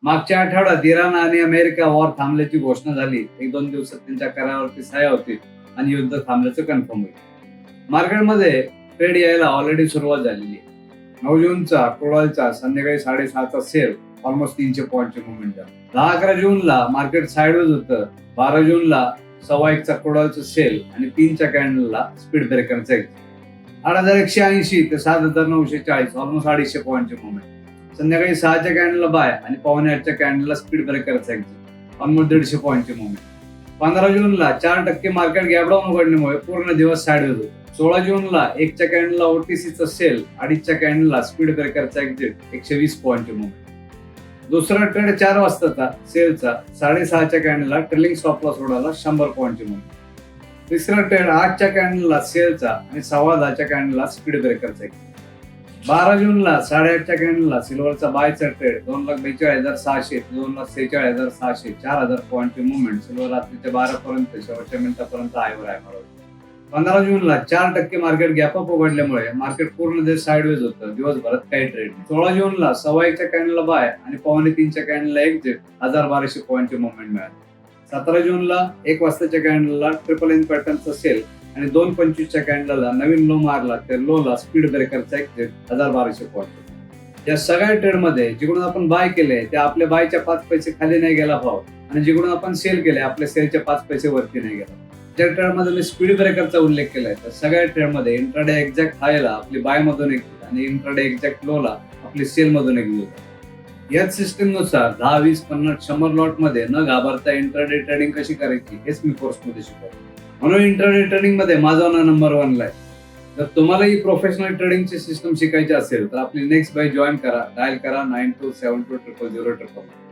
मागच्या आठवड्यात इराण आणि अमेरिका वॉर थांबल्याची घोषणा झाली. 1-2 दिवसात त्यांच्या करारावरती सह्या होतील आणि युद्ध थांबल्याचं कन्फर्म होईल. मार्केटमध्ये ट्रेड यायला ऑलरेडी सुरुवात झालेली आहे. 9 जूनचा क्रूड ऑइलचा संध्याकाळी 6:30चा सेल ऑलमोस्ट 300 पॉईंटचे मुवमेंट झाला. 10-11 जूनला मार्केट साइडवेज होतं. 12 जूनला 1.25चा क्रूड ऑइलचा सेल आणि 3च्या कॅन्डलला स्पीड ब्रेकरचा एक्झिट. 8,180 ते 7,940 ऑलमोस्ट 250 पॉईंटचे मुवमेंट. संध्याकाळी 6च्या कॅन्डलला बाय आणि 7:45च्या कॅन्डलला स्पीड ब्रेकरचा एक्झिट ऑलमोस्ट 150 पॉईंटचे मुवमेंट. 15 जूनला 4% मार्केट गॅप डाऊन उघडल्यामुळे पूर्ण दिवस साइडवेज होतो. 16 जूनला 1च्या कॅन्डलला ओटीसीचा सेल, 2.5च्या कॅन्डलला स्पीड ब्रेकरचा एक्झिट 120 पॉईंटचे मुवमेंट. दुसरा ट्रेड 4 वाजताचा सेलचा 6:30च्या कॅन्डलला ट्रेलिंग स्टॉप लॉस उडाला 100 पॉईंटचे मुवमेंट. तिसरा ट्रेड 8च्या कॅन्डलला सेलचा आणि 10:15च्या कॅन्डलला स्पीड ब्रेकरचा एक्झिट. 12 जूनला 8:30च्या कॅन्डलला सिल्वरचा बायचा ट्रेड 2,42,600 ते 2,46,600 4,000 पॉईंटचे मुवमेंट. सिल्वर रात्रीच्या 12 पर्यंत शेवटच्या मिनिटापर्यंत हायवर आहे मारत. 15 जूनला 4% मार्केट गॅप अप उघडल्यामुळे मार्केट पूर्ण दिवस साइडवेज होतं. दिवसभरात काही ट्रेड नाही. 16 जूनला 1.25च्या कॅन्डलला बाय आणि 3:45च्या कॅन्डलला एक्झिट 1,1200 पॉईंटचे मुवमेंट मिळाले. 17 जूनला 1 वाजताच्या कॅन्डलला ट्रिपल इन पॅटर्नचा सेल आणि 2:25च्या कॅन्डलला नवीन लो मारला त्या लोला स्पीड ब्रेकरचा एक्झिट 1,1200 पॉईंट. या सगळ्या ट्रेडमध्ये जिकडून आपण बाय केले त्या आपल्या बायच्या 5 पैसे खाली नाही गेला भाव आणि जिकडून आपण सेल केले आपल्या सेलच्या 5 पैसे वरती नाही गेला. ज्या ट्रेडमध्ये मी स्पीड ब्रेकरचा उल्लेख केलाय तर सगळ्या ट्रेडमध्ये इंट्राडे एक्झॅक्ट हायला आपली बाय मधून एक्झिट आणि इंट्राडे एक्झॅक्ट लोला आपली सेल मधून एक्झिट. याच सिस्टीमनुसार 10, 20, 50, 100 लॉट मध्ये न घाबरता इंट्राडे ट्रेडिंग कशी करायची हेच मी कोर्समध्ये शिकवतो. म्हणून इंट्राडे ट्रेडिंग मध्ये माझा नंबर 1 ला आहे. जर तुम्हाला ही प्रोफेशनल ट्रेडिंगची सिस्टम शिकायची असेल तर आपली नेक्स्ट बाय जॉईन करा. डायल करा 9272000000.